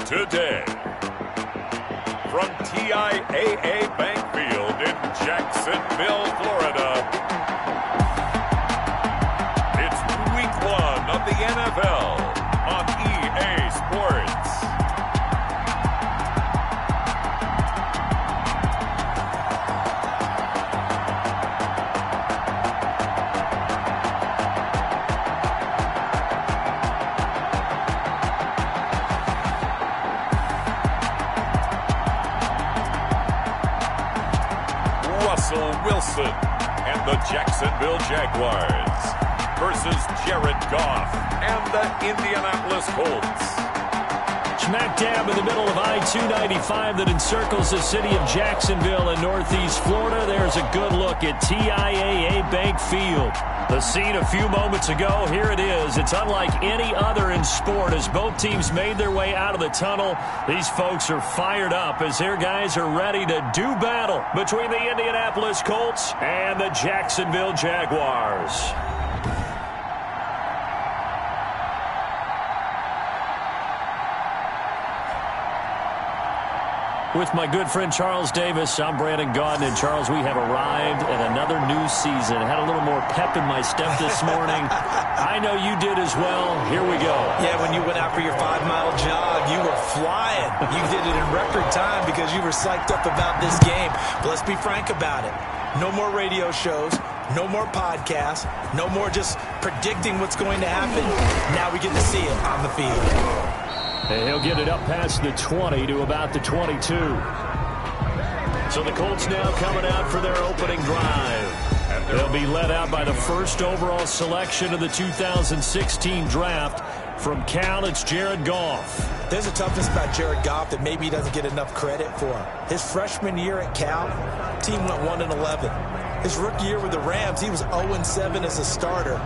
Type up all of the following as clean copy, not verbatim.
today. From TIAA Bank Field in Jacksonville, Florida, it's Week 1 of the NFL on EA Sports. Russell Wilson and the Jacksonville Jaguars versus Jared Goff and the Indianapolis Colts. Smack dab in the middle of I-295 that encircles the city of Jacksonville in northeast Florida. There's a good look at TIAA Bank Field. The scene a few moments ago, here it is. It's unlike any other in sport as both teams made their way out of the tunnel. These folks are fired up as their guys are ready to do battle between the Indianapolis Colts and the Jacksonville Jaguars. With my good friend Charles Davis, I'm Brandon Gaudin. And Charles, we have arrived at another new season. Had a little more pep in my step this morning. I know you did as well. Here we go. Yeah, when you went out for your 5-mile jog, you were flying. You did it in record time because you were psyched up about this game. But let's be frank about it. No more radio shows. No more podcasts. No more just predicting what's going to happen. Now we get to see it on the field. And he'll get it up past the 20 to about the 22. So the Colts now coming out for their opening drive. They'll be led out by the first overall selection of the 2016 draft. From Cal, it's Jared Goff. There's a toughness about Jared Goff that maybe he doesn't get enough credit for. His freshman year at Cal, team went 1-11. His rookie year with the Rams, he was 0-7 as a starter.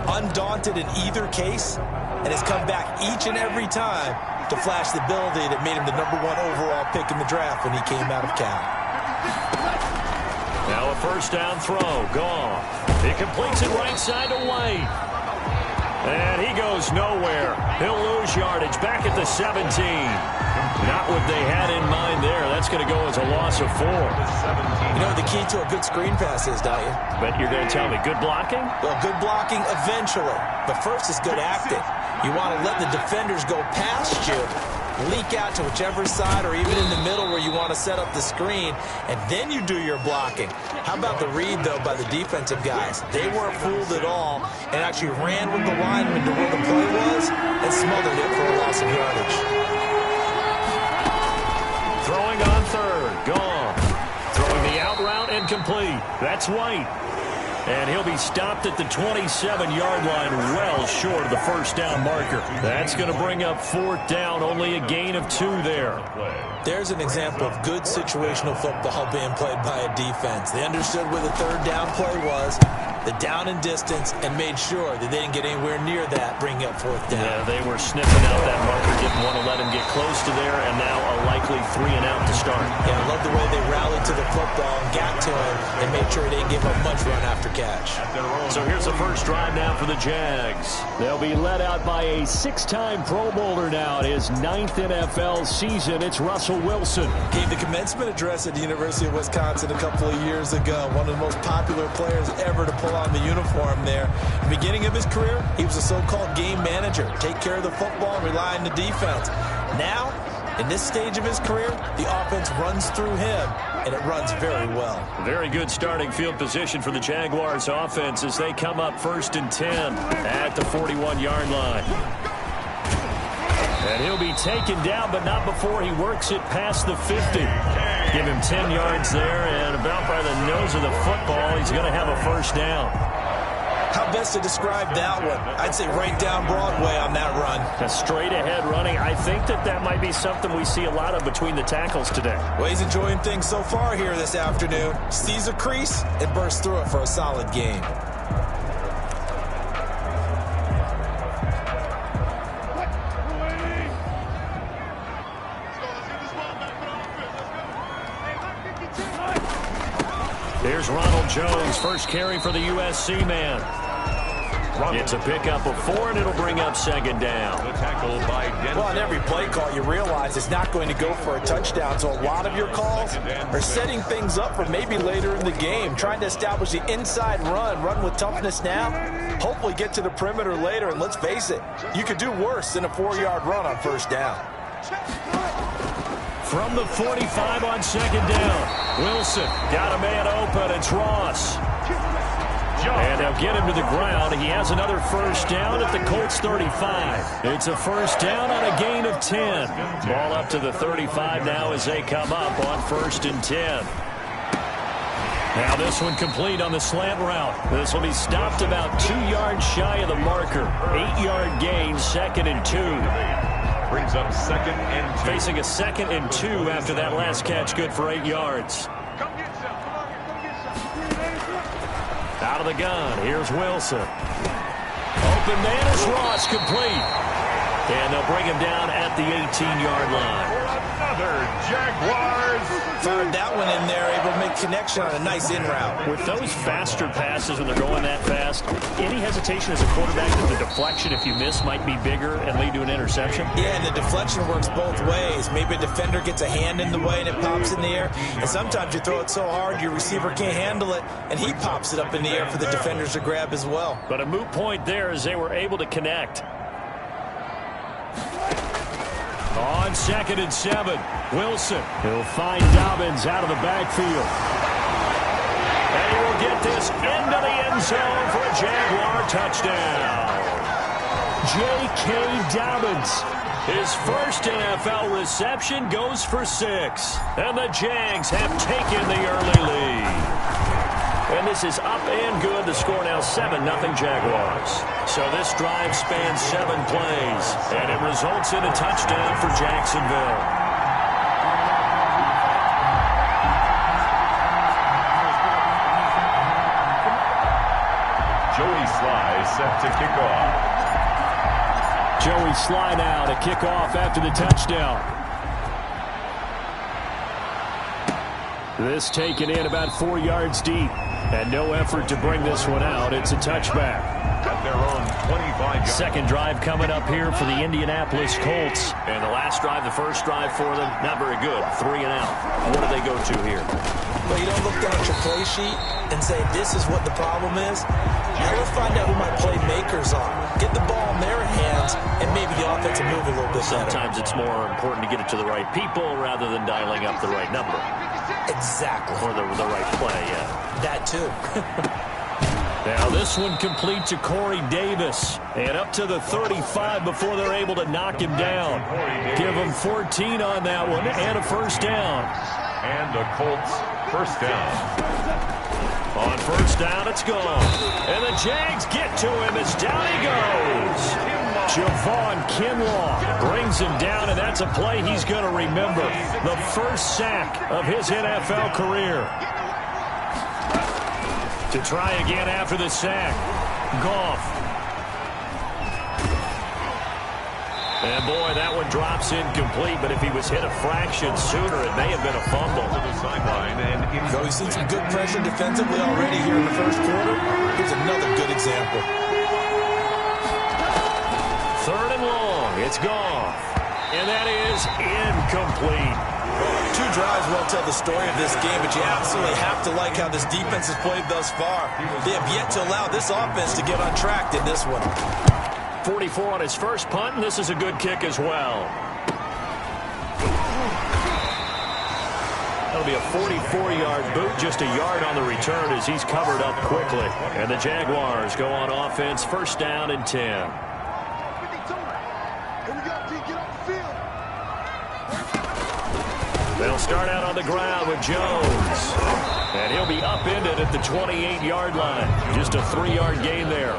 Undaunted in either case, and has come back each and every time to flash the ability that made him the #1 overall pick in the draft when he came out of Cal. Now a first down throw. Goff. He completes it right side to White. And he goes nowhere. He'll lose yardage back at the 17. Not what they had in mind there. That's going to go as a loss of 4. You know what the key to a good screen pass is, don't you? But you're going to tell me good blocking? Well, good blocking eventually. But first is good acting. You want to let the defenders go past you, leak out to whichever side or even in the middle where you want to set up the screen, and then you do your blocking. How about the read, though, by the defensive guys? They weren't fooled at all and actually ran with the lineman to where the play was and smothered it for a loss of yardage. Throwing on third. Goff. Throwing the out route and complete. That's White. And he'll be stopped at the 27-yard line, well short of the first down marker. That's going to bring up 4th down, only a gain of 2 there. There's an example of good situational football being played by a defense. They understood where the 3rd down play was, the down and distance, and made sure that they didn't get anywhere near that, bringing up 4th down. Yeah, they were sniffing out that marker, didn't want to let him get close to there, and now a likely 3 and out to start. Yeah, I love the way they rallied to the football and got to him and made sure they didn't give up much run after catch. So here's the first drive now for the Jags. They'll be led out by a 6-time Pro Bowler now in his 9th NFL season. It's Russell Wilson. Gave the commencement address at the University of Wisconsin a couple of years ago. One of the most popular players ever to pull on the uniform there. At the beginning of his career, he was a so-called game manager. Take care of the football and rely on the defense. Now, in this stage of his career, the offense runs through him, and it runs very well. Very good starting field position for the Jaguars offense as they come up 1st and 10 at the 41-yard line. And he'll be taken down, but not before he works it past the 50. Give him 10 yards there, and about by the nose of the football, he's going to have a first down. How best to describe that one? I'd say right down Broadway on that run. A straight ahead running. I think that might be something we see a lot of between the tackles today. Well, he's enjoying things so far here this afternoon. Sees a crease and bursts through it for a solid game. Here's Ronald Jones, first carry for the USC man. It's a pickup of 4, and it'll bring up second down. The tackle by Denver. Well, on every play call, you realize it's not going to go for a touchdown, so a lot of your calls are setting things up for maybe later in the game, trying to establish the inside run with toughness now, hopefully get to the perimeter later, and let's face it, you could do worse than a 4-yard run on first down. From the 45 on second down, Wilson got a man open. It's Ross. And they'll get him to the ground. He has another first down at the Colts 35. It's a first down on a gain of 10. Ball up to the 35 now as they come up on 1st and 10. Now this one complete on the slant route. This will be stopped about 2 yards shy of the marker. 8-yard gain, 2nd and 2. Brings up 2nd and 2. Facing a 2nd and 2 after that last catch, good for 8 yards. Out of the gun, here's Wilson. Open man is Ross, complete. And they'll bring him down at the 18-yard line. Another Jaguars. Fired that one in there, able to make connection on a nice in route. With those faster passes when they're going that fast, any hesitation as a quarterback that the deflection, if you miss, might be bigger and lead to an interception? Yeah, and the deflection works both ways. Maybe a defender gets a hand in the way and it pops in the air. And sometimes you throw it so hard your receiver can't handle it, and he pops it up in the air for the defenders to grab as well. But a moot point there as they were able to connect. On 2nd and 7, Wilson. He'll find Dobbins out of the backfield. And he will get this into the end zone for a Jaguar touchdown. J.K. Dobbins. His first NFL reception goes for 6. And the Jags have taken the early lead. And this is up and good. The score now 7-0 Jaguars. So this drive spans 7 plays, and it results in a touchdown for Jacksonville. Joey Sly set to kick off. Joey Sly now to kick off after the touchdown. This taken in about 4 yards deep. And no effort to bring this one out. It's a touchback. At their own 25. Second drive coming up here for the Indianapolis Colts. And the last drive, the first drive for them, not very good. 3 and out. What do they go to here? Well, you don't look down at your play sheet and say, this is what the problem is. Now let's find out who my playmakers are. Get the ball in their hands, and maybe the offense will move a little bit better. Sometimes it's more important to get it to the right people rather than dialing up the right number. Exactly. Or the right play, yeah. That too. Now this one complete to Corey Davis. And up to the 35 before they're able to knock him down. Give him 14 on that one and a first down. And the Colts first down. On first down, it's gone. And the Jags get to him as down he goes. Javon Kinlaw brings him down, and that's a play he's going to remember. The first sack of his NFL career. To try again after the sack. Goff. And boy, that one drops incomplete, but if he was hit a fraction sooner, it may have been a fumble. To the sideline, and So we've seen some good pressure defensively already here in the first quarter. Here's another good example. 3rd and long. It's Goff. And that is incomplete. 2 drives will tell the story of this game, but you absolutely have to like how this defense has played thus far. They have yet to allow this offense to get on track in this one. 44 on his first punt, and this is a good kick as well. That'll be a 44-yard boot, just a yard on the return as he's covered up quickly. And the Jaguars go on offense, first down and 10. They'll start out on the ground with Jones. And he'll be upended at the 28-yard line. Just a 3-yard gain there.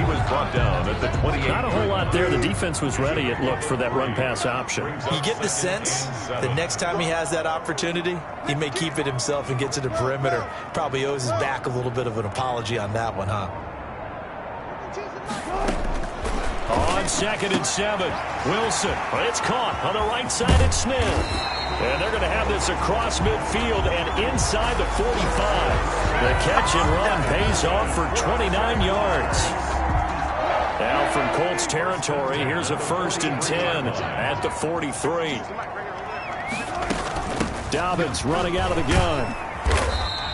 he was brought down at the 28. Not a whole lot there. The defense was ready, it looked, for that run-pass option. You get the sense that next time he has that opportunity, he may keep it himself and get to the perimeter. Probably owes his back a little bit of an apology on that one, huh? On 2nd and 7, Wilson. It's caught on the right side at Smith. And they're going to have this across midfield and inside the 45. The catch and run pays off for 29 yards. from Colts territory. Here's a 1st and 10 at the 43. Dobbins running out of the gun.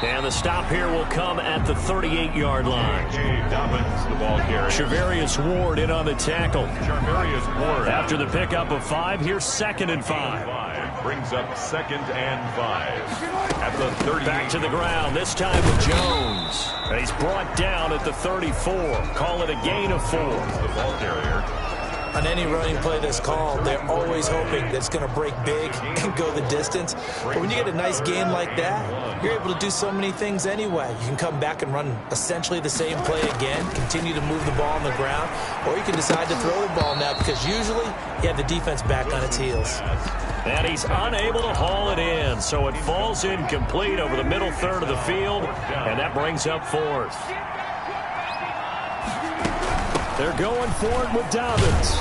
And the stop here will come at the 38-yard line. Dobbins, the ball carrier. Charvarius Ward in on the tackle. Charvarius Ward. After the pickup of 5, here's 2nd and 5. Brings up 2nd and 5. At the 30. Back to the ground, this time with Jones. And he's brought down at the 34. Call it a gain of 4. The ball carrier. On any running play that's called, they're always hoping that it's going to break big and go the distance. But when you get a nice gain like that, you're able to do so many things anyway. You can come back and run essentially the same play again, continue to move the ball on the ground, or you can decide to throw the ball now because usually you have the defense back on its heels. And he's unable to haul it in, so it falls incomplete over the middle third of the field, and that brings up 4th. They're going for it with Dobbins.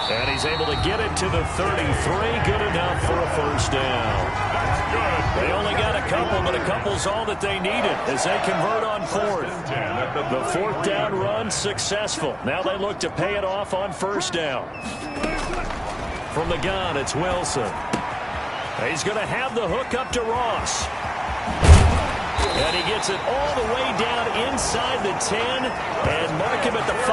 And he's able to get it to the 33. Good enough for a 1st down. They only got a couple, but a couple's all that they needed as they convert on 4th. The 4th down run successful. Now they look to pay it off on 1st down. From the gun, it's Wilson. He's going to have the hook up to Ross. And he gets it all the way down inside the 10 and mark him at the 5.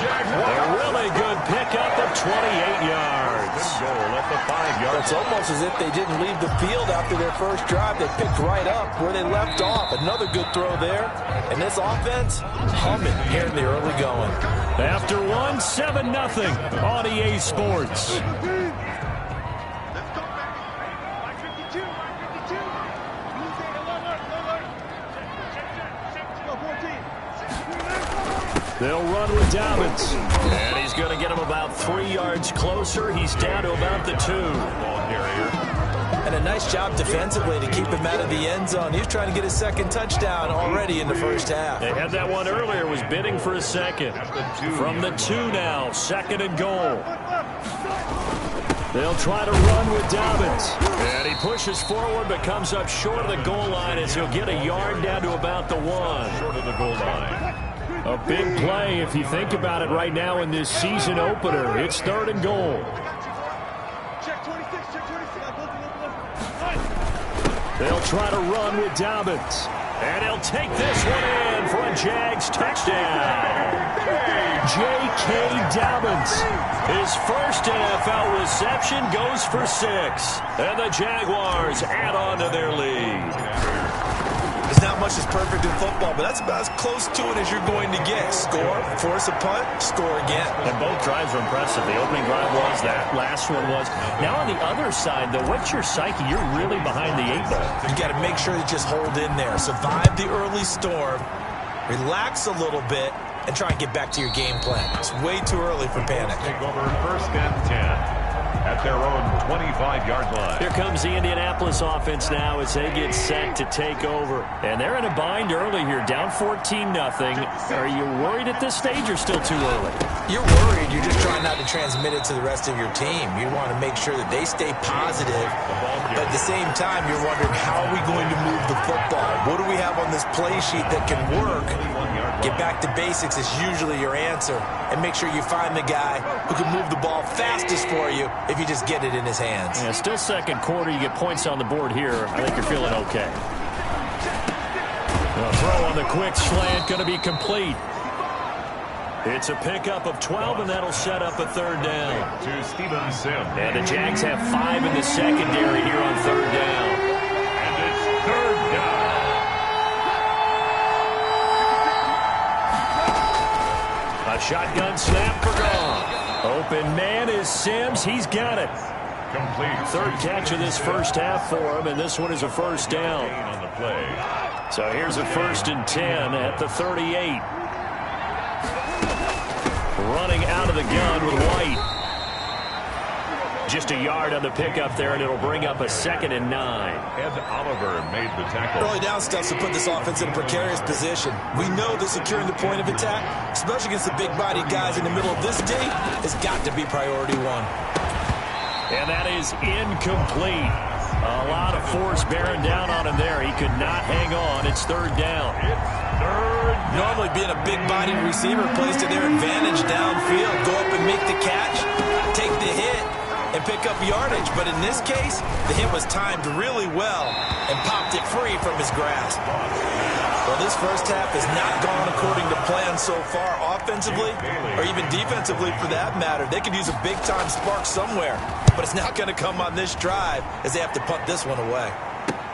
A really good pickup of 28 yards. Goal at the 5-yard. It's almost as if they didn't leave the field after their first drive. They picked right up where they left off. Another good throw there. And this offense, humming here in the early going. After 1, 7-0 on EA Sports. They'll run with Dobbins. And he's going to get him about 3 yards closer. He's down to about the 2. Ball carrier. And a nice job defensively to keep him out of the end zone. He was trying to get his 2nd touchdown already in the first half. They had that one earlier, was bidding for a 2nd. From the 2 now, 2nd and goal. They'll try to run with Dobbins. And he pushes forward but comes up short of the goal line as he'll get a yard down to about the 1. Short of the goal line. A big play if you think about it right now in this season opener. It's 3rd and goal. They'll try to run with Dobbins. And he'll take this one in for a Jags touchdown. J.K. Dobbins. His first NFL reception goes for 6. And the Jaguars add on to their lead. There's not much that's perfect in football, but that's about as close to it as you're going to get. Score, force a punt, score again. And both drives were impressive. The opening drive was, that last one was. Now on the other side, though, what's your psyche? You're really behind the 8 ball. You got to make sure to just hold in there. Survive the early storm, relax a little bit, and try and get back to your game plan. It's way too early for panic. Take over 1st and 10. At their own 25-yard line. Here comes the Indianapolis offense now as they get set to take over. And they're in a bind early here, down 14-0. Are you worried at this stage or still too early? You're worried. You're just trying not to transmit it to the rest of your team. You want to make sure that they stay positive. But at the same time, you're wondering, how are we going to move the football? What do we have on this play sheet that can work? Get back to basics is usually your answer. And make sure you find the guy who can move the ball fastest for you if you just get it in his hands. Yeah, still 2nd quarter. You get points on the board here. I think you're feeling okay. The throw on the quick slant going to be complete. It's a pickup of 12, and that'll set up a 3rd down. To Steven Sims. And the Jags have 5 in the secondary here on 3rd down. And it's 3rd down. A shotgun snap for gone. Open man is Sims. He's got it. Complete. 3rd catch of this first half for him, and this one is a 1st down. On the play. So here's a 1st and 10 at the 38. Running out of the gun with White. Just a yard on the pickup there, and it'll bring up a 2nd and 9. Ed Oliver made the tackle. Early down stuff to put this offense in a precarious position. We know that securing the point of attack, especially against the big-bodied guys in the middle of this D, has got to be priority 1. And that is incomplete. A lot of force bearing down on him there. He could not hang on. It's 3rd down. Normally being a big-bodied receiver plays to their advantage downfield. Go up and make the catch, take the hit, and pick up yardage. But in this case, the hit was timed really well and popped it free from his grasp. Well, this first half has not gone according to plan so far offensively or even defensively for that matter. They could use a big-time spark somewhere, but it's not going to come on this drive as they have to punt this one away.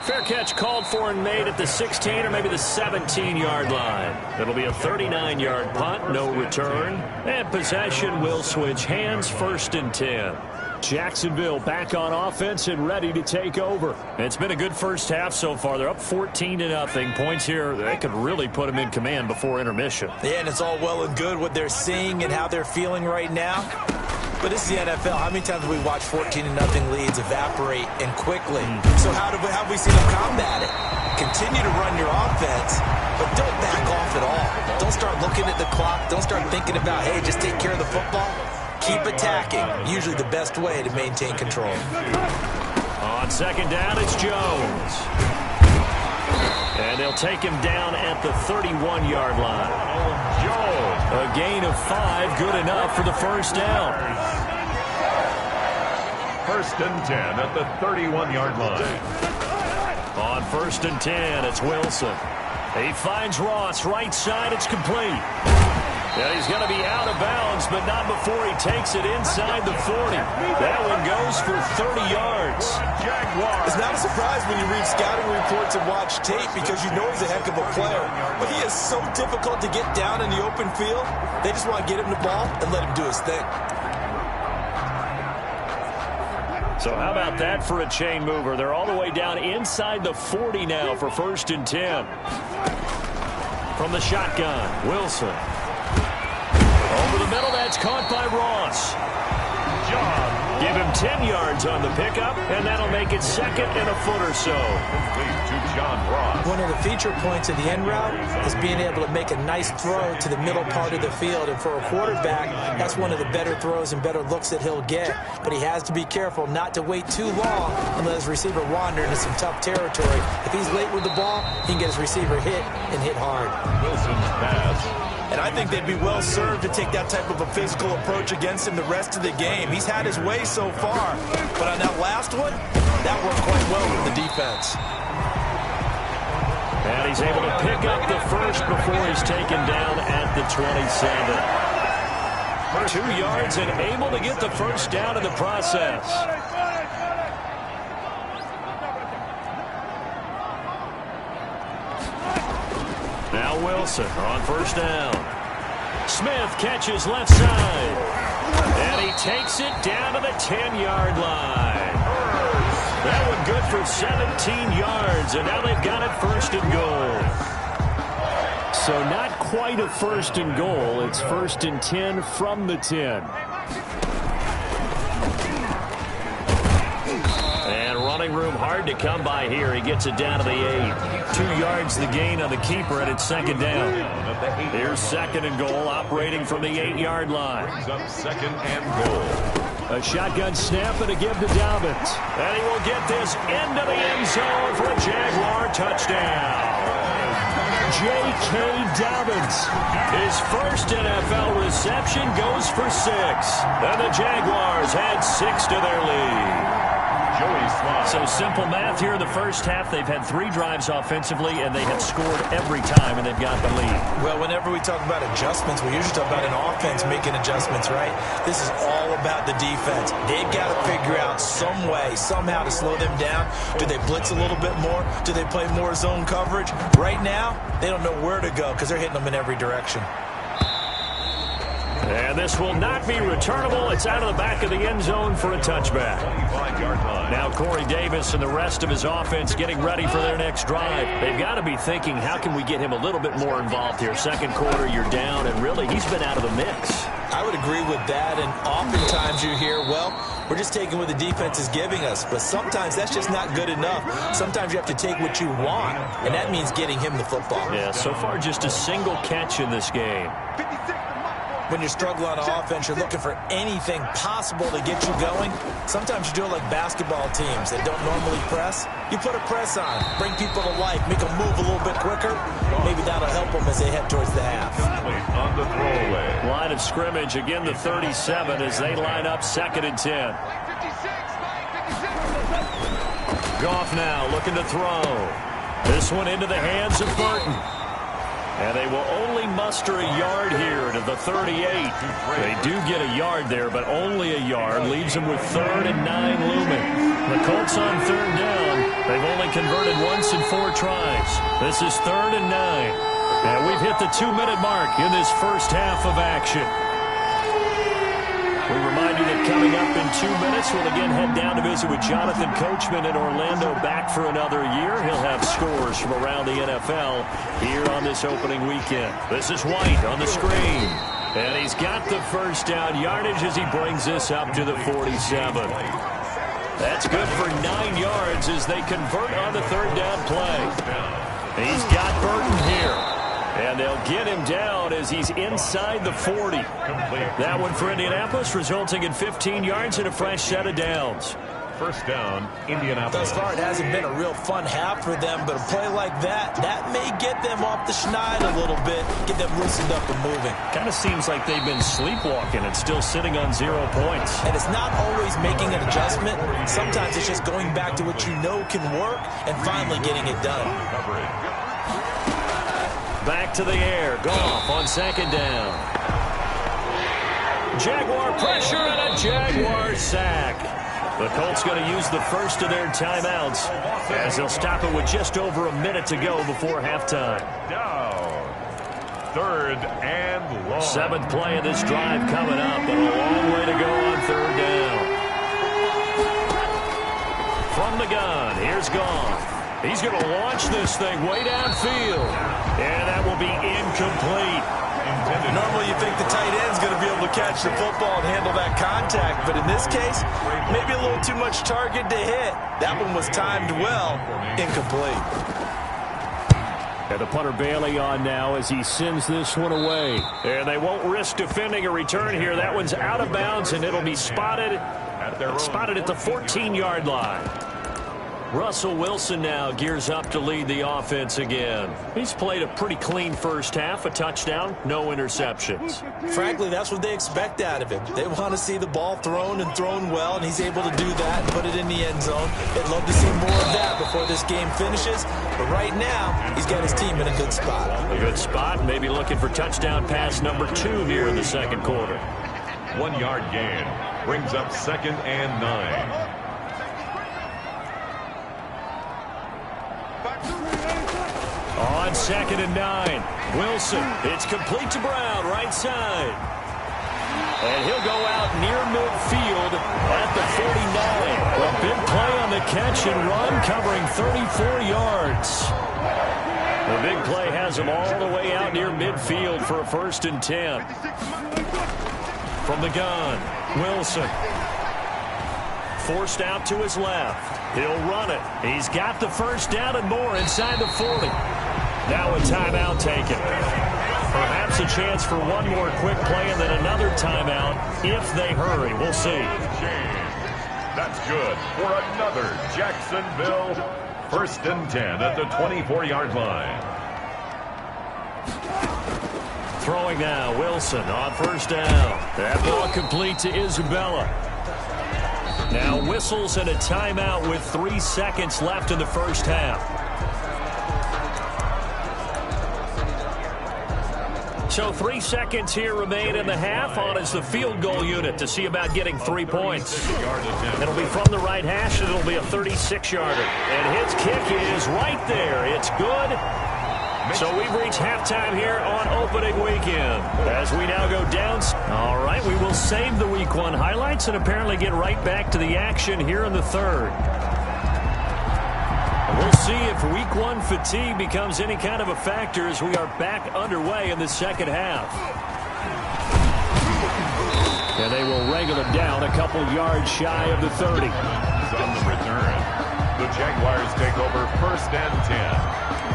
Fair catch called for and made at the 16 or maybe the 17-yard line. It'll be a 39-yard punt, no return. And possession will switch hands, 1st and 10. Jacksonville back on offense and ready to take over. It's been a good first half so far. They're up 14-0. Points here, they could really put them in command before intermission. Yeah, and it's all well and good what they're seeing and how they're feeling right now. But this is the NFL. How many times have we watched 14-0 leads evaporate and quickly? So how have we seen them combat it? Continue to run your offense, but don't back off at all. Don't start looking at the clock. Don't start thinking about, hey, just take care of the football. Keep attacking. Usually the best way to maintain control. On 2nd down, it's Jones. And they'll take him down at the 31-yard line. A gain of 5, good enough for the first down. 1st and 10 at the 31-yard line. On 1st and 10, it's Wilson. He finds Ross, right side, it's complete. And he's going to be out of bounds, but not before he takes it inside the 40. That one goes for 30 yards. It's not a surprise when you read scouting reports and watch tape because you know he's a heck of a player. But he is so difficult to get down in the open field. They just want to get him the ball and let him do his thing. So how about that for a chain mover? They're all the way down inside the 40 now for 1st and 10. From the shotgun, Wilson. Over the middle, that's caught by Ross. Give him 10 yards on the pickup, and that'll make it 2nd and a foot or so. One of the feature points of the end route is being able to make a nice throw to the middle part of the field. And for a quarterback, that's one of the better throws and better looks that he'll get. But he has to be careful not to wait too long and let his receiver wander into some tough territory. If he's late with the ball, he can get his receiver hit and hit hard. Wilson's pass. And I think they'd be well served to take that type of a physical approach against him the rest of the game. He's had his way so far. But on that last one, that worked quite well with the defense. And he's able to pick up the first before he's taken down at the 27. 2 yards and able to get the first down in the process. Now Wilson on 1st down. Smith catches left side. And he takes it down to the 10-yard line. That one good for 17 yards. And now they've got it 1st and goal. So not quite a 1st and goal. It's 1st and 10 from the 10. And running room hard to come by here. He gets it down to the 8. 2 yards the gain on the keeper, and it's 2nd down. Here's 2nd and goal, operating from the 8-yard line. 2nd and goal. A shotgun snap and a give to Dobbins. And he will get this into the end zone for a Jaguar touchdown. J.K. Dobbins. His first NFL reception goes for 6. And the Jaguars add 6 to their lead. So simple math here in the first half. They've had 3 drives offensively, and they have scored every time, and they've got the lead. Well, whenever we talk about adjustments, we usually talk about an offense making adjustments, right? This is all about the defense. They've got to figure out some way, somehow to slow them down. Do they blitz a little bit more? Do they play more zone coverage? Right now, they don't know where to go because they're hitting them in every direction. And this will not be returnable. It's out of the back of the end zone for a touchback. Now Corey Davis and the rest of his offense getting ready for their next drive. They've got to be thinking, how can we get him a little bit more involved here? 2nd quarter, you're down, and really, he's been out of the mix. I would agree with that, and oftentimes you hear, well, we're just taking what the defense is giving us. But sometimes that's just not good enough. Sometimes you have to take what you want, and that means getting him the football. Yeah, so far just a single catch in this game. when you're struggling on offense, you're looking for anything possible to get you going. Sometimes you do it like basketball teams that don't normally press. You put a press on, bring people to life, make them move a little bit quicker. Maybe that'll help them as they head towards the half. On the throwaway. Line of scrimmage, again the 37 as they line up 2nd and 10. Goff now looking to throw. This one into the hands of Burton. And they will only muster a yard here to the 38. They do get a yard there, but only a yard. Leaves them with 3rd and 9 looming. The Colts on 3rd down. They've only converted once in 4 tries. This is 3rd and 9. And we've hit the 2-minute mark in this first half of action. We remind you that coming up in 2 minutes, we'll again head down to visit with Jonathan Coachman in Orlando, back for another year. He'll have scores from around the NFL here on this opening weekend. This is White on the screen. And he's got the first down yardage as he brings this up to the 47. That's good for 9 yards as they convert on the 3rd down play. He's got Burton here. And they'll get him down as he's inside the 40. That one for Indianapolis, resulting in 15 yards and a fresh set of downs. First down, Indianapolis. Thus far, it hasn't been a real fun half for them, but a play like that may get them off the schneid a little bit, get them loosened up and moving. Kind of seems like they've been sleepwalking and still sitting on 0 points. And it's not always making an adjustment. Sometimes it's just going back to what you know can work and finally getting it done. Back to the air. Goff on 2nd down. Jaguar pressure and a Jaguar sack. The Colts going to use the first of their timeouts as they'll stop it with just over a minute to go before halftime. Down. 3rd and long. 7th play of this drive coming up, but a long way to go on 3rd down. From the gun, here's Goff. He's going to launch this thing way downfield. And that will be incomplete. Normally you think the tight end's going to be able to catch the football and handle that contact. But in this case, maybe a little too much target to hit. That one was timed well. Incomplete. And the punter Bailey on now as he sends this one away. And they won't risk defending a return here. That one's out of bounds, and it'll be spotted at the 14-yard line. Russell Wilson now gears up to lead the offense again. He's played a pretty clean first half, a touchdown, no interceptions. Frankly, that's what they expect out of him. They want to see the ball thrown and thrown well, and he's able to do that and put it in the end zone. They'd love to see more of that before this game finishes, but right now, he's got his team in a good spot. A good spot, maybe looking for touchdown pass number 2 here in the 2nd quarter. 1-yard gain brings up 2nd and 9. On 2nd and 9, Wilson. It's complete to Brown, right side. And he'll go out near midfield at the 49. A big play on the catch and run, covering 34 yards. The big play has him all the way out near midfield for a 1st and 10. From the gun, Wilson. Forced out to his left. He'll run it. He's got the first down and more inside the 40. Now a timeout taken. Perhaps a chance for one more quick play and then another timeout if they hurry. We'll see. That's good for another Jacksonville 1st and 10 at the 24-yard line. Throwing now, Wilson on 1st down. That ball complete to Isabella. Now whistles and a timeout with 3 seconds left in the first half. So 3 seconds here remain in the half. On is the field goal unit to see about getting 3 points. It'll be from the right hash, and it'll be a 36-yarder. And his kick is right there. It's good. So we've reached halftime here on opening weekend. As we now go down. All right, we will save the Week 1 highlights and apparently get right back to the action here in the 3rd. We'll see if Week 1 fatigue becomes any kind of a factor as we are back underway in the 2nd half. And they will wrangle it down a couple yards shy of the 30. On the return. The Jaguars take over 1st and 10.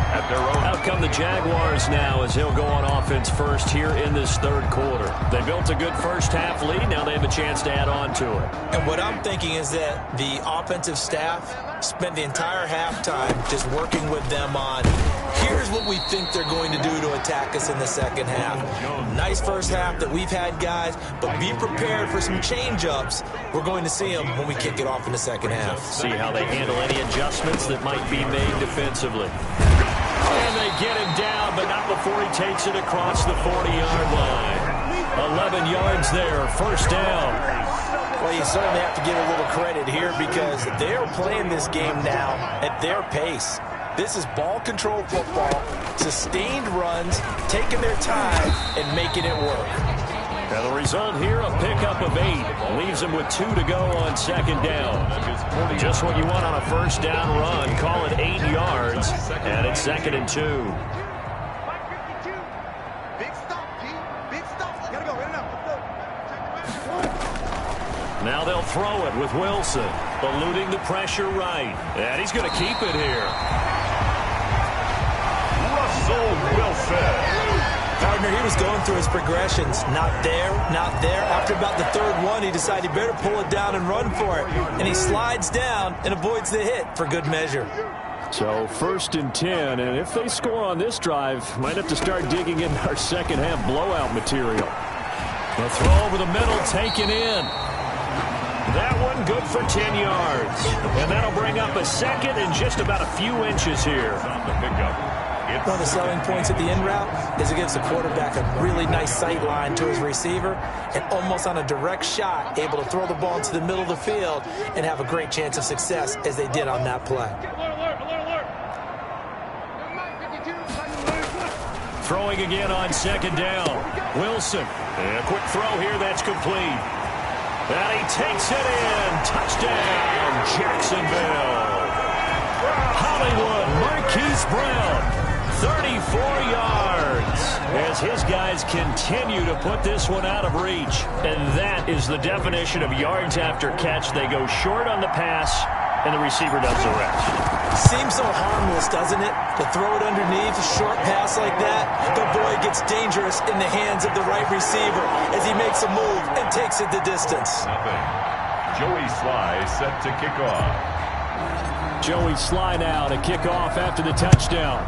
At their own. Out come the Jaguars now as he'll go on offense first here in this third quarter. They built a good first half lead. Now they have a chance to add on to it. And what I'm thinking is that the offensive staff spent the entire halftime just working with them on, here's what we think they're going to do to attack us in the second half. Nice first half that we've had, guys, but be prepared for some change-ups. We're going to see them when we kick it off in the second half. See how they handle any adjustments that might be made defensively. And they get him down, but not before he takes it across the 40-yard line. 11 yards there, first down. Well, you certainly have to give a little credit here because they're playing this game now at their pace. This is ball control football, sustained runs, taking their time and making it work. And the result here, a pickup of 8. Leaves them with 2 to go on second down. Just what you want on a first down run. Call it 8 yards, and it's 2nd and 2. Now they'll throw it with Wilson, eluding the pressure right. And he's going to keep it here. Russell Wilson. Partner, he was going through his progressions. Not there, not there. After about the third one, he decided he better pull it down and run for it. And he slides down and avoids the hit for good measure. So 1st and 10, and if they score on this drive, might have to start digging in our second half blowout material. The throw over the middle, taken in. That one good for 10 yards. And that'll bring up a second and just about a few inches here. On the pickup. One of the selling points at the in route is it gives the quarterback a really nice sight line to his receiver and almost on a direct shot able to throw the ball into the middle of the field and have a great chance of success as they did on that play. Throwing again on second down. Wilson. And a quick throw here that's complete. And he takes it in. Touchdown, Jacksonville. Hollywood, Marquise Brown. 34 yards as his guys continue to put this one out of reach. And that is the definition of yards after catch. They go short on the pass, and the receiver does the rest. Seems so harmless, doesn't it? To throw it underneath, a short pass like that. But boy, it gets dangerous in the hands of the right receiver as he makes a move and takes it the distance. Nothing. Joey Sly set to kick off. Joey Sly now to kick off after the touchdown.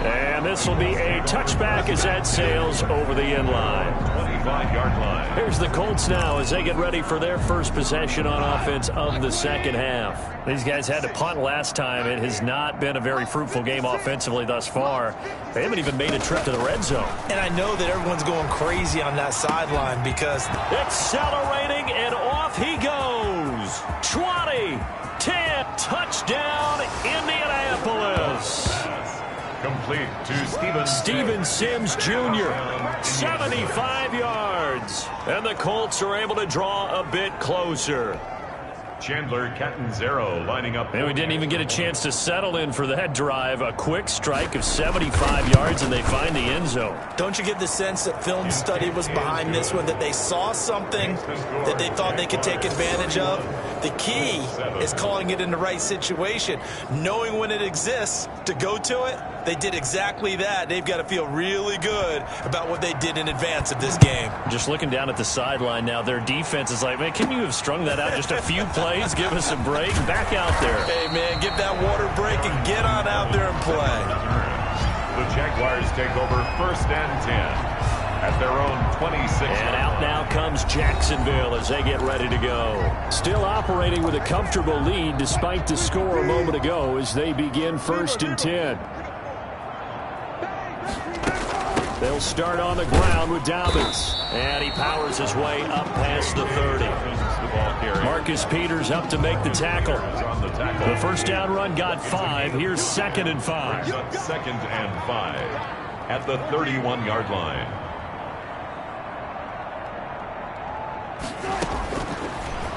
And this will be a touchback as that sails over the end line. 25-yard line. Here's the Colts now as they get ready for their first possession on offense of the second half. These guys had to punt last time. It has not been a very fruitful game offensively thus far. They haven't even made a trip to the red zone. And I know that everyone's going crazy on that sideline because accelerating, and off he goes. 20, 10, touchdown, Indianapolis. Complete to Steven Sims Jr., 75 yards. And the Colts are able to draw a bit closer. Chandler Catanzaro lining up. And we didn't even get a chance to settle in for that drive. A quick strike of 75 yards, and they find the end zone. Don't you get the sense that film study was behind this one, that they saw something that they thought they could take advantage of? The key is calling it in the right situation, knowing when it exists to go to it. They did exactly that. They've got to feel really good about what they did in advance of this game. Just looking down at the sideline now, their defense is like, man, can you have strung that out just a few plays? Give us a break. Back out there. Hey, man, get that water break and get on out there and play. The Jaguars take over 1st and 10 at their own 26. And out now comes Jacksonville as they get ready to go. Still operating with a comfortable lead despite the score a moment ago as they begin 1st and 10. They'll start on the ground with Dobbins. And he powers his way up past the 30. Marcus Peters up to make the tackle. The first down run got 5. Here's 2nd and 5. 2nd and 5 at the 31-yard line.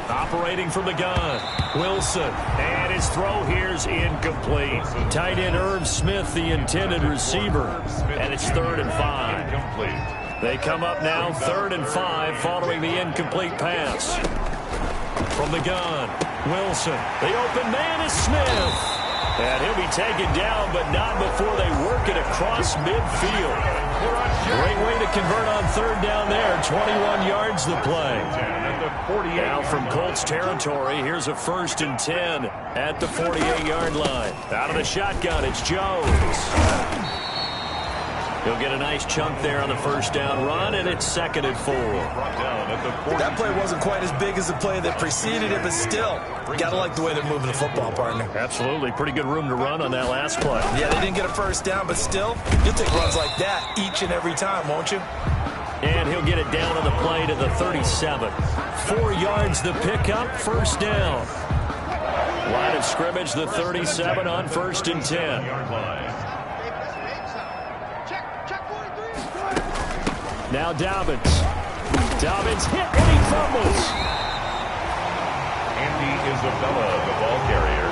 Operating from the gun, Wilson, and his throw here's incomplete. Tight end Irv Smith, the intended receiver, and it's 3rd and 5. They come up now 3rd and 5 following the incomplete pass. From the gun, Wilson. The open man is Smith. And he'll be taken down, but not before they work it across midfield. Great way to convert on third down there. 21 yards the play. Now from Colts territory, here's a 1st and 10 at the 48-yard line. Out of the shotgun, it's Jones. He'll get a nice chunk there on the first down run, and it's 2nd and 4. That play wasn't quite as big as the play that preceded it, but still, got to like the way they're moving the football, partner. Absolutely. Pretty good room to run on that last play. Yeah, they didn't get a first down, but still, you'll take runs like that each and every time, won't you? And he'll get it down on the play to the 37. 4 yards the pickup, 1st down. Line of scrimmage, the 37 on 1st and 10. Now Dobbins. Dobbins hit and he fumbles. Andy Isabella, the ball carrier.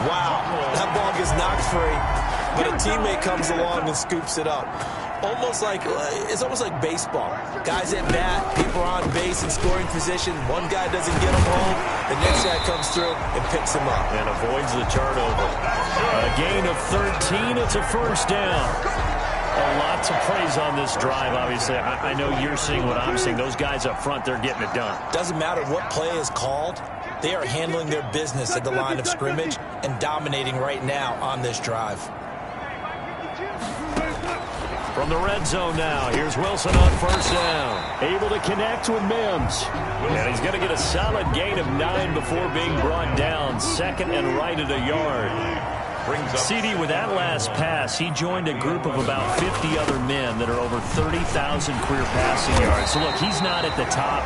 Wow, that ball gets knocked free, but a teammate comes along and scoops it up. It's almost like baseball. Guys at bat, people are on base in scoring position. One guy doesn't get him home. The next guy comes through and picks him up. And avoids the turnover. A gain of 13. It's a 1st down. A lot to praise on this drive, obviously. I know you're seeing what I'm seeing. Those guys up front, they're getting it done. Doesn't matter what play is called. They are handling their business at the line of scrimmage and dominating right now on this drive. From the red zone now, here's Wilson on 1st down. Able to connect with Mims. And he's going to get a solid gain of 9 before being brought down. 2nd and right at a yard. CD, with that last pass, he joined a group of about 50 other men that are over 30,000 career passing yards. So, look, he's not at the top,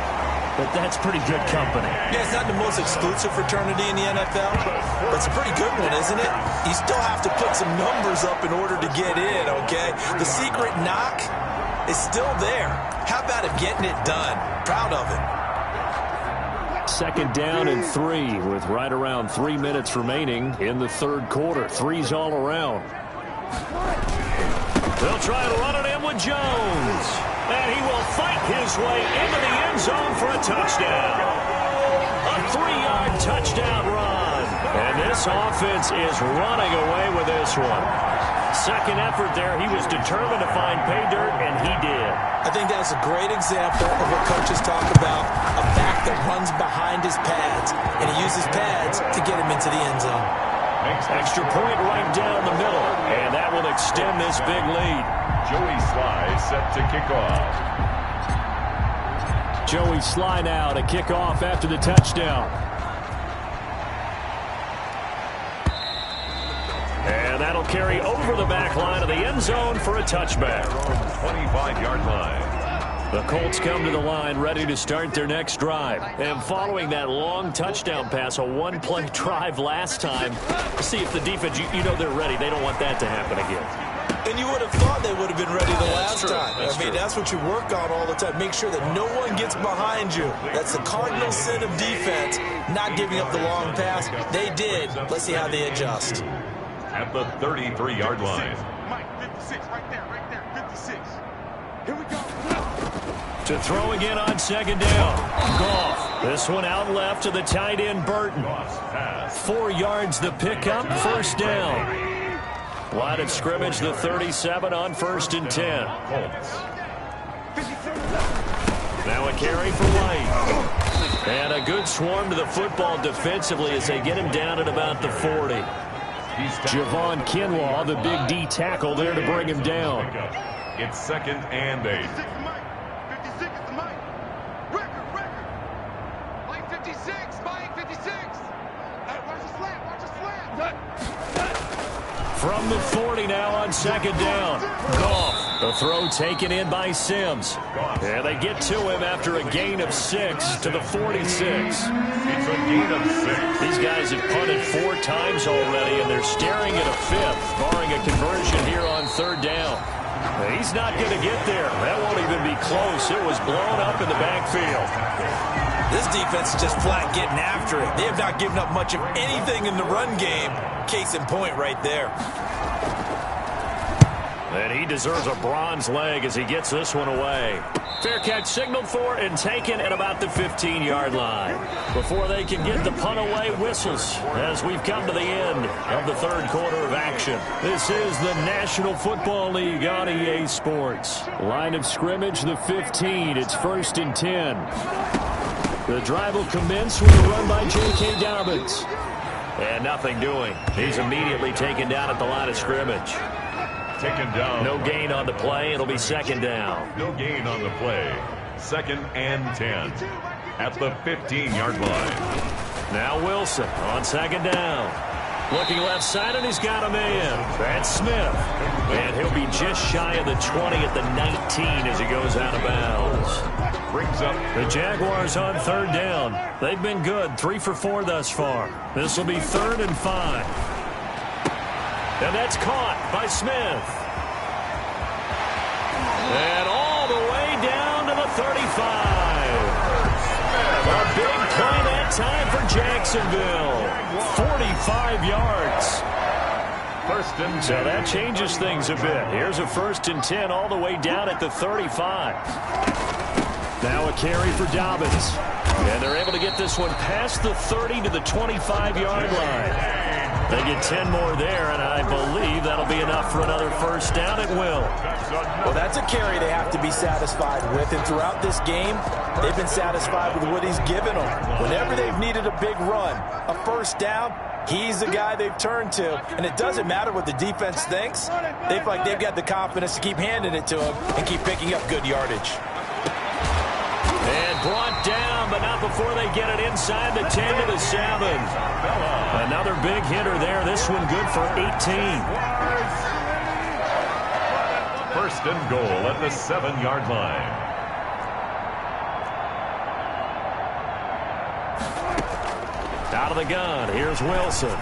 but that's pretty good company. Yeah, it's not the most exclusive fraternity in the NFL, but it's a pretty good one, isn't it? You still have to put some numbers up in order to get in, okay? The secret knock is still there. How about it getting it done? Proud of it. 2nd down and 3 with right around 3 minutes remaining in the 3rd quarter. 3's all around. They'll try to run it in with Jones. And he will fight his way into the end zone for a touchdown. A 3-yard touchdown run. And this offense is running away with this one. 2nd effort there. He was determined to find pay dirt, and he did. I think that's a great example of what coaches talk about, a back that runs behind his pads, and he uses pads to get him into the end zone. Extra point right down the middle, and that will extend this big lead. Joey Sly set to kick off. Joey Sly now to kick off after the touchdown. And that'll carry over the back line of the end zone for a touchback. 25-yard line. The Colts come to the line ready to start their next drive. And following that long touchdown pass, a one-play drive last time, see if the defense, you know they're ready. They don't want that to happen again. And you would have thought they would have been ready the last time. I mean, that's what you work on all the time. Make sure that no one gets behind you. That's the cardinal sin of defense, not giving up the long pass. They did. Let's see how they adjust. At the 33-yard line. Mike, 56, right there, 56. Here we go. To throw again on 2nd down. Goff. This one out left to the tight end, Burton. 4 yards the pickup, 1st down. Line of scrimmage, the 37 on 1st and 10. Now a carry for White. And a good swarm to the football defensively as they get him down at about the 40. Javon Kinlaw, the big D tackle there to bring him down. It's 2nd and 8. 56 is the Mike. Record. Mike 56, Mike 56. Watch the slap. From the 40 now on 2nd down. Goff. The throw taken in by Sims. And they get to him after a gain of 6 to the 46. It's a gain of 6. These guys have punted 4 times already, and they're staring at a 5th, barring a conversion here on 3rd down. He's not going to get there. That won't even be close. It was blown up in the backfield. This defense is just flat getting after it. They have not given up much of anything in the run game. Case in point right there. And he deserves a bronze leg as he gets this one away. Fair catch signaled for and taken at about the 15-yard line. Before they can get the punt away, whistles as we've come to the end of the third quarter of action. This is the National Football League on EA Sports. Line of scrimmage, the 15. It's 1st and 10. The drive will commence with a run by J.K. Dobbins. And nothing doing. He's immediately taken down at the line of scrimmage. Taken down. No gain on the play. It'll be 2nd down. No gain on the play. 2nd and 10 at the 15-yard line. Now Wilson on 2nd down. Looking left side, and he's got a man. That's Smith. And he'll be just shy of the 20 at the 19 as he goes out of bounds. Brings up the Jaguars on 3rd down. They've been good, 3 for 4 thus far. This will be 3rd and 5. And that's caught by Smith. And all the way down to the 35. A big play that time for Jacksonville. 45 yards. 1st and 10. So that changes things a bit. Here's a 1st and 10 all the way down at the 35. Now a carry for Dobbins. And they're able to get this one past the 30 to the 25-yard line. They get 10 more there, and I believe that'll be enough for another 1st down at will. Well, that's a carry they have to be satisfied with. And throughout this game, they've been satisfied with what he's given them. Whenever they've needed a big run, a 1st down, he's the guy they've turned to. And it doesn't matter what the defense thinks. They feel like they've got the confidence to keep handing it to him and keep picking up good yardage. And brought down, but not before they get it inside the 10 to the 7. Another big hitter there. This one good for 18. 1st and goal at the 7-yard line. Out of the gun, here's Wilson.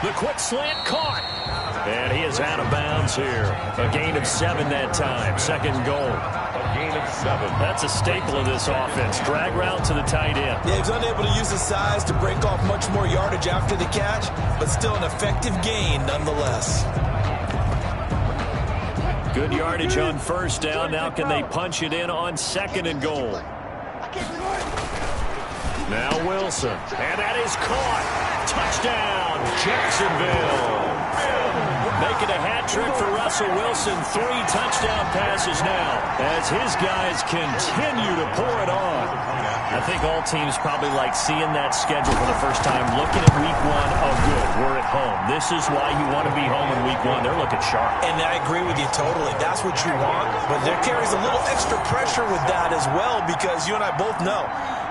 The quick slant caught. And he is out of bounds here. A gain of 7 that time. 2nd goal. A gain of 7. That's a staple of this offense. Drag route to the tight end. Yeah, he's unable to use his size to break off much more yardage after the catch, but still an effective gain nonetheless. Good yardage on 1st down. Now can they punch it in on 2nd and goal? Now Wilson. And that is caught. Touchdown, Jacksonville. Making a hat trick for Russell Wilson. 3 touchdown passes now as his guys continue to pour it on. I think all teams probably like seeing that schedule for the first time, looking at week 1. Oh, good, we're at home. This is why you want to be home in week 1. They're looking sharp. And I agree with you totally. That's what you want. But there carries a little extra pressure with that as well, because you and I both know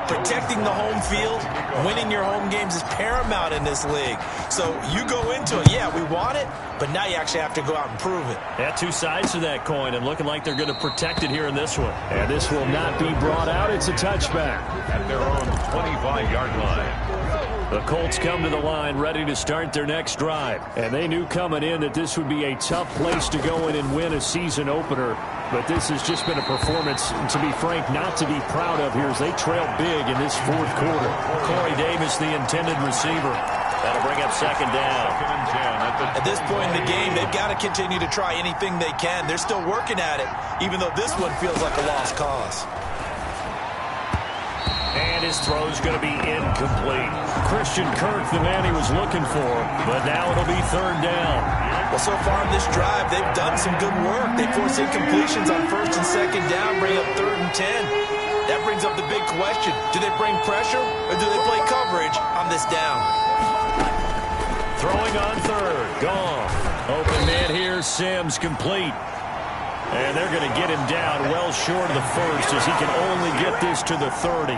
protecting the home field, winning your home games is paramount in this league. So you go into it, yeah, we want it, but now you actually have to go out and prove it. Yeah, 2 sides to that coin, and looking like they're going to protect it here in this one. And this will not be brought out. It's a touchback. At their own 25-yard line. The Colts come to the line ready to start their next drive. And they knew coming in that this would be a tough place to go in and win a season opener. But this has just been a performance, to be frank, not to be proud of here as they trail big in this 4th quarter. Corey Davis, the intended receiver. That'll bring up 2nd down. At this point in the game, they've got to continue to try anything they can. They're still working at it, even though this one feels like a lost cause. And his throw's going to be incomplete. Christian Kirk, the man he was looking for, but now it'll be 3rd down. Well, so far in this drive, they've done some good work. They force incompletions on 1st and 2nd down, bring up 3rd and 10. That brings up the big question. Do they bring pressure, or do they play coverage on this down? Throwing on 3rd, gone. Open man here, Sims, complete. And they're going to get him down well short of the 1st as he can only get this to the 30.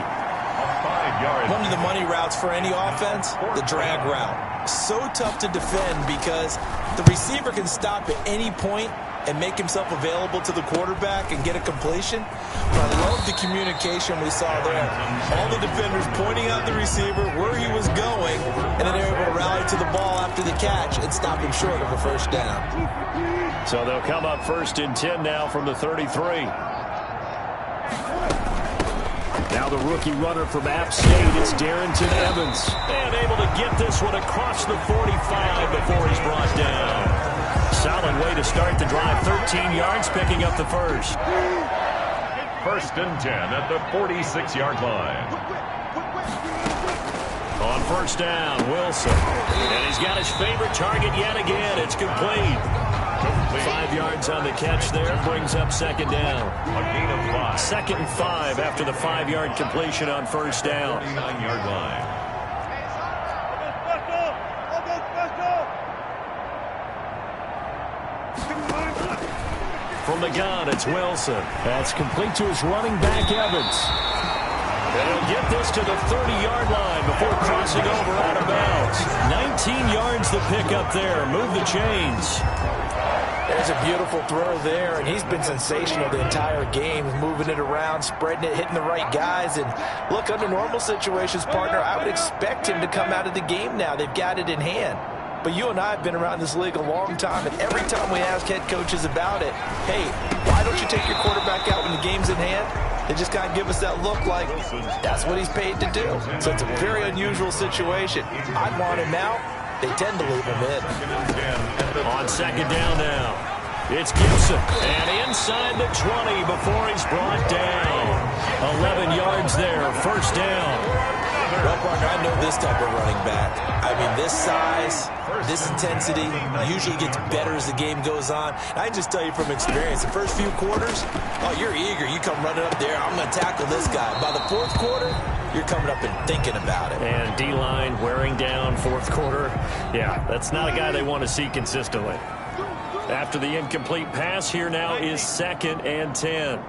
One of the money routes for any offense, the drag route. So tough to defend because the receiver can stop at any point and make himself available to the quarterback and get a completion. But I love the communication we saw there. All the defenders pointing out the receiver, where he was going, and then they were able to rally to the ball after the catch and stop him short of a 1st down. So they'll come up 1st and 10 now from the 33. Now the rookie runner from App State, it's Darrington Evans. And able to get this one across the 45 before he's brought down. solid way to start the drive. 13 yards, picking up the first. First and 10 at the 46-yard line. On first down, Wilson. And he's got his favorite target yet again. It's complete. 5 yards on the catch there. Brings up second down. A gain of 5. Second and 5 after the 5-yard completion on first down. 49-yard line. From the gun, it's Wilson. That's complete to his running back, Evans. And he'll get this to the 30-yard line before crossing over out of bounds. 19 yards to pick up there. Move the chains. There's a beautiful throw there, and he's been sensational the entire game, moving it around, spreading it, hitting the right guys. And look, under normal situations, partner, I would expect him to come out of the game now. They've got it in hand. But you and I have been around this league a long time, and every time we ask head coaches about it, hey, why don't you take your quarterback out when the game's in hand? They just kind of give us that look like that's what he's paid to do. So it's a very unusual situation. I'd want him out. They tend to leave him in. On second down now, it's Gibson. And inside the 20 before he's brought down. 11 yards there, first down. Well, partner, I know this type of running back. I mean, this size, this intensity usually gets better as the game goes on. I can just tell you from experience, the first few quarters, oh, you're eager. You come running up there, I'm going to tackle this guy. By the fourth quarter, you're coming up and thinking about it. And D-line wearing down fourth quarter. Yeah, that's not a guy they want to see consistently. After the incomplete pass, here now is second and 10.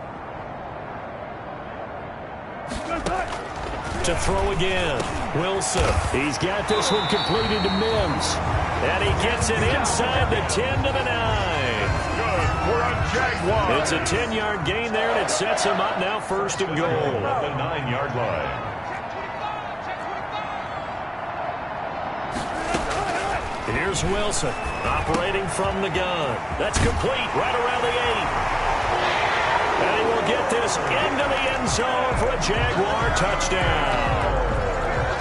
To throw again, Wilson. He's got this one completed to Mims. And he gets it inside the 10 to the 9. Good for a Jaguar. It's a 10-yard gain there, and it sets him up now first and goal. At the 9-yard line. Here's Wilson operating from the gun. That's complete right around the 8. And he will get this into the end zone for a Jaguar touchdown.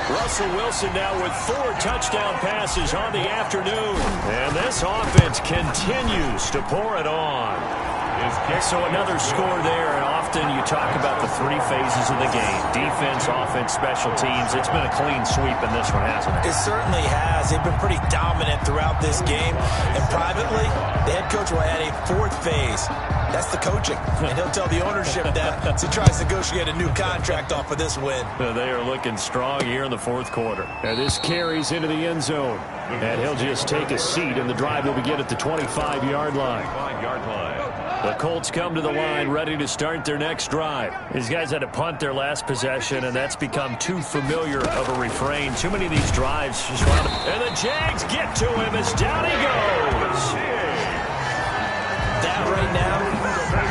Russell Wilson now with 4 touchdown passes on the afternoon. And this offense continues to pour it on. So another score there, and often you talk about the 3 phases of the game. Defense, offense, special teams. It's been a clean sweep in this one, hasn't it? It certainly has. They've been pretty dominant throughout this game. And privately, the head coach will add a 4th phase. That's the coaching. And he'll tell the ownership that as he tries to negotiate a new contract off of this win. They are looking strong here in the fourth quarter. And this carries into the end zone. And he'll just take a seat, and the drive will begin at the 25-yard line. 5-yard line. The Colts come to the line ready to start their next drive. These guys had to punt their last possession, and that's become too familiar of a refrain. Too many of these drives just run. And the Jags get to him as down he goes. That right now,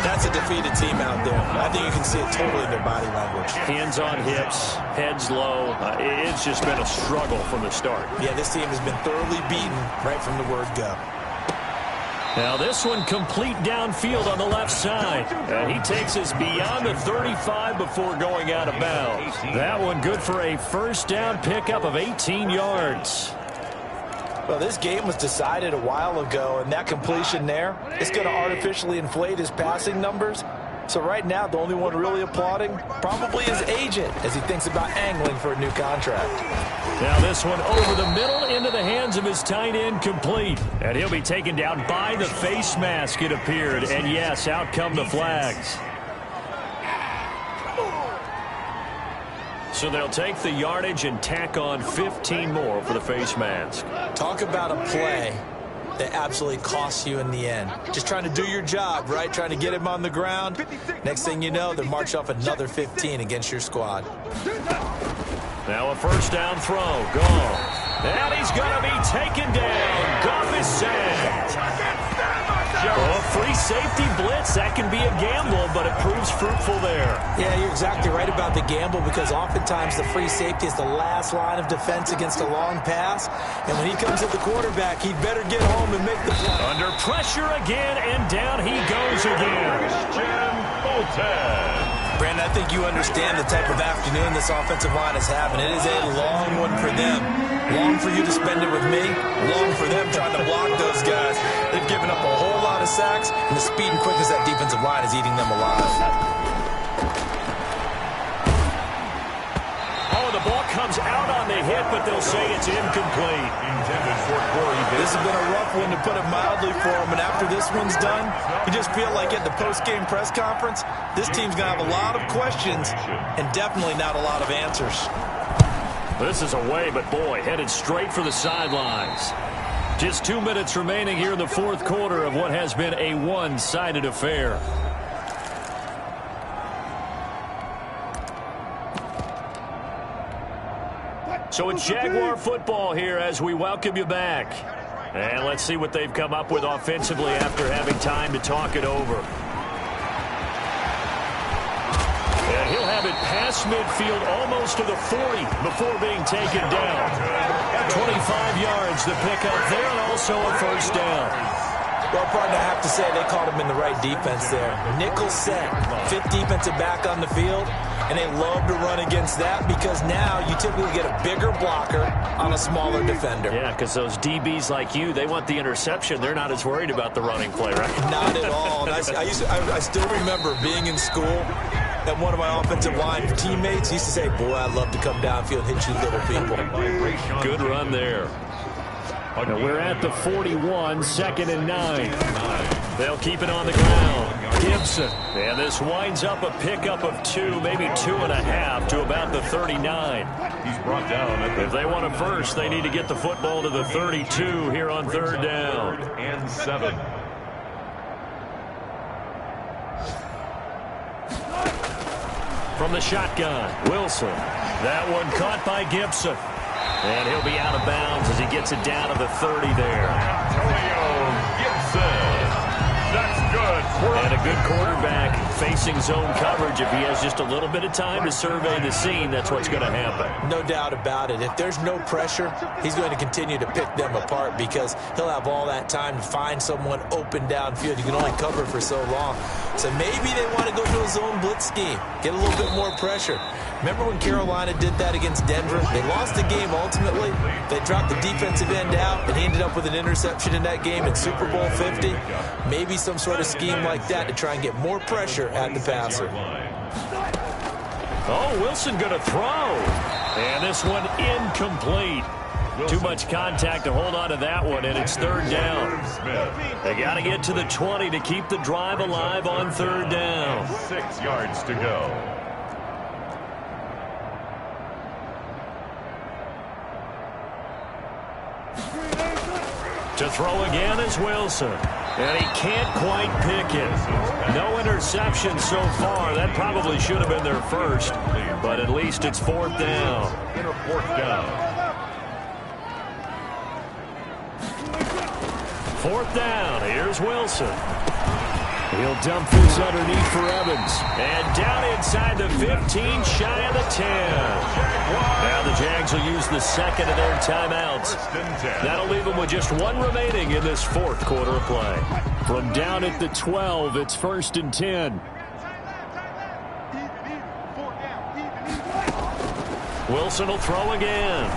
that's a defeated team out there. I think you can see it totally in their body language. Hands on hips, heads low. It's just been a struggle from the start. Yeah, this team has been thoroughly beaten right from the word go. Now this one complete downfield on the left side. And he takes us beyond the 35 before going out of bounds. That one good for a first down pickup of 18 yards. Well, this game was decided a while ago, and that completion there, it's going to artificially inflate his passing numbers. So right now, the only one really applauding probably his agent as he thinks about angling for a new contract. Now this one over the middle into the hands of his tight end, complete. And he'll be taken down by the face mask, it appeared. And yes, out come the flags. So they'll take the yardage and tack on 15 more for the face mask. Talk about a play that absolutely costs you in the end. Just trying to do your job, right? Trying to get him on the ground. Next thing you know, they march off another 15 against your squad. Now a first down throw. Gone. And he's going to be taken down. Goff is sacked. Oh, free safety blitz. That can be a gamble, but it proves fruitful there. Yeah, you're exactly right about the gamble, because oftentimes the free safety is the last line of defense against a long pass. And when he comes at the quarterback, he'd better get home and make the play. Under pressure again, and down he goes again. Christian Fulton. Brandon, I think you understand the type of afternoon this offensive line is having. It is a long one for them. Long for you to spend it with me. Long for them trying to block those guys. They've given up a whole lot of sacks, and the speed and quickness of that defensive line is eating them alive. Oh, the ball comes out on the hit, but they'll say it's incomplete. This has been a rough one, to put it mildly, for them. And after this one's done, you just feel like at the post-game press conference, this team's going to have a lot of questions and definitely not a lot of answers. This is away, but boy, headed straight for the sidelines. Just 2 minutes remaining here in the fourth quarter of what has been a one-sided affair. So it's Jaguar football here as we welcome you back. And let's see what they've come up with offensively after having time to talk it over. And he'll have it past midfield almost to the 40 before being taken down. 25 yards to pick up there, and also a first down. Well, partner, I have to say they caught him in the right defense there. Nickel set, fifth defensive back on the field, and they love to run against that because now you typically get a bigger blocker on a smaller defender. Yeah, because those DBs like you, they want the interception. They're not as worried about the running play, right? Not at all. And I still remember being in school, and one of my offensive line teammates used to say, boy, I'd love to come downfield and hit you little people. Good run there. Now we're at the 41, 2nd and 9. They'll keep it on the ground. Gibson. And this winds up a pickup of 2, maybe 2.5 to about the 39. He's brought down. If they want a first, they need to get the football to the 32 here on third down. And 7. From the shotgun, Wilson. That one caught by Gibson. And he'll be out of bounds as he gets it down to the 30 there. Antonio Gibson. That's good. And a good quarterback facing zone coverage. If he has just a little bit of time to survey the scene, that's what's going to happen. No doubt about it. If there's no pressure, he's going to continue to pick them apart because he'll have all that time to find someone open downfield. You can only cover for so long. So maybe they want to go to a zone blitz scheme, get a little bit more pressure. Remember when Carolina did that against Denver? They lost the game ultimately. They dropped the defensive end out, and he ended up with an interception in that game in Super Bowl 50. Maybe some sort of scheme like that to try and get more pressure at the passer. Oh, Wilson going to throw. And this one incomplete. Too much contact to hold on to that one, and it's third down. They got to get to the 20 to keep the drive alive on third down. 6 yards to go. To throw again is Wilson. And he can't quite pick it. No interception so far. That probably should have been their first. But at least it's fourth down. Fourth down. Fourth down. Here's Wilson. He'll dump this underneath for Evans. And down inside the 15, shy of the 10. Now the Jags will use the second of their timeouts. That'll leave them with just one remaining in this fourth quarter of play. From down at the 12, it's 1st and 10. Wilson will throw again.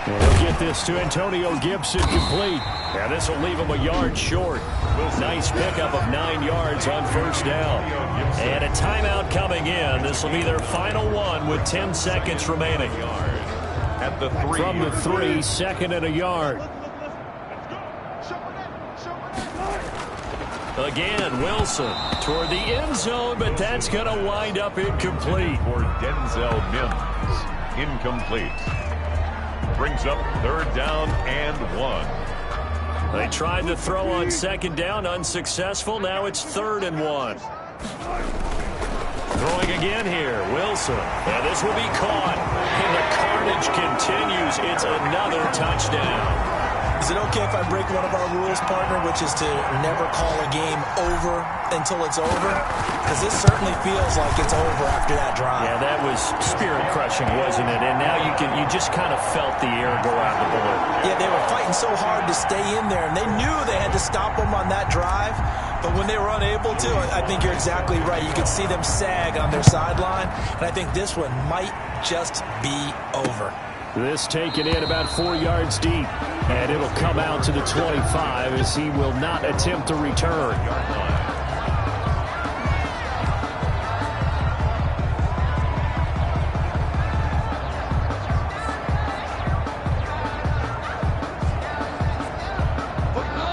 And he'll get this to Antonio Gibson complete. And this will leave him a yard short. Nice pickup of 9 yards on first down. And a timeout coming in. This will be their final one with 10 seconds remaining. At the 3. From the 3, 2nd and a yard. Again, Wilson toward the end zone, but that's going to wind up incomplete. For Denzel Mims. Incomplete. Brings up third down and 1. They tried to throw on second down, unsuccessful. Now it's 3rd and 1. Throwing again here, Wilson. And this will be caught. And the carnage continues. It's another touchdown. Is it okay if I break one of our rules, partner, which is to never call a game over until it's over? Because this certainly feels like it's over after that drive. Yeah, that was spirit-crushing, wasn't it? And now you just kind of felt the air go out the balloon. Yeah, they were fighting so hard to stay in there, and they knew they had to stop them on that drive. But when they were unable to, I think you're exactly right. You could see them sag on their sideline, and I think this one might just be over. This taken in about 4 yards deep, and it'll come out to the 25 as he will not attempt to return.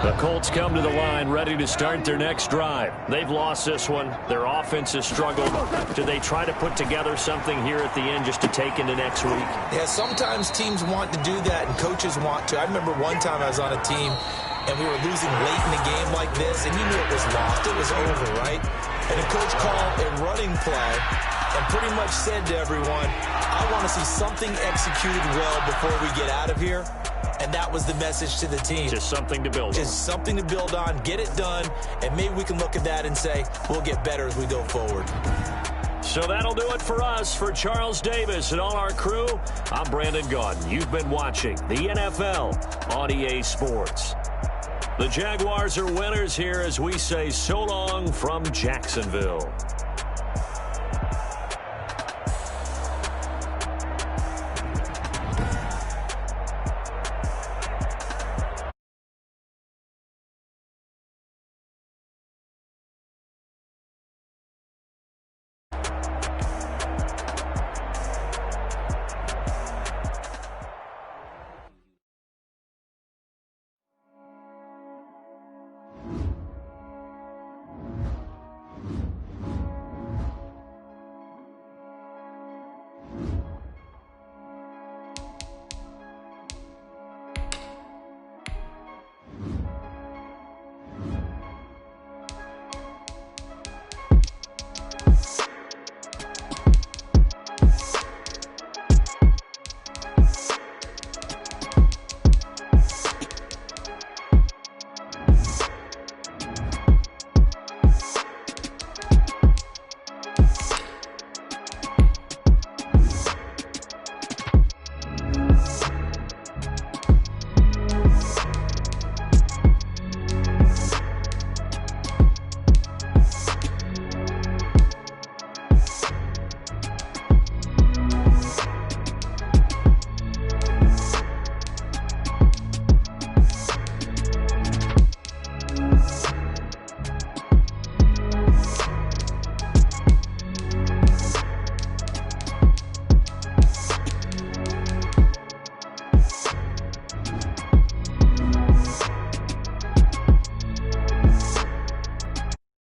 The Colts come to the line ready to start their next drive. They've lost this one. Their offense has struggled. Do they try to put together something here at the end just to take into next week? Yeah, sometimes teams want to do that and coaches want to. I remember one time I was on a team and we were losing late in the game like this, and you knew it was lost. It was over, right? And the coach called a running play and pretty much said to everyone, I want to see something executed well before we get out of here. And that was the message to the team. Just something to build on. Just something to build on, get it done, and maybe we can look at that and say, we'll get better as we go forward. So that'll do it for us. For Charles Davis and all our crew, I'm Brandon Gaudin. You've been watching the NFL on EA Sports. The Jaguars are winners here as we say so long from Jacksonville.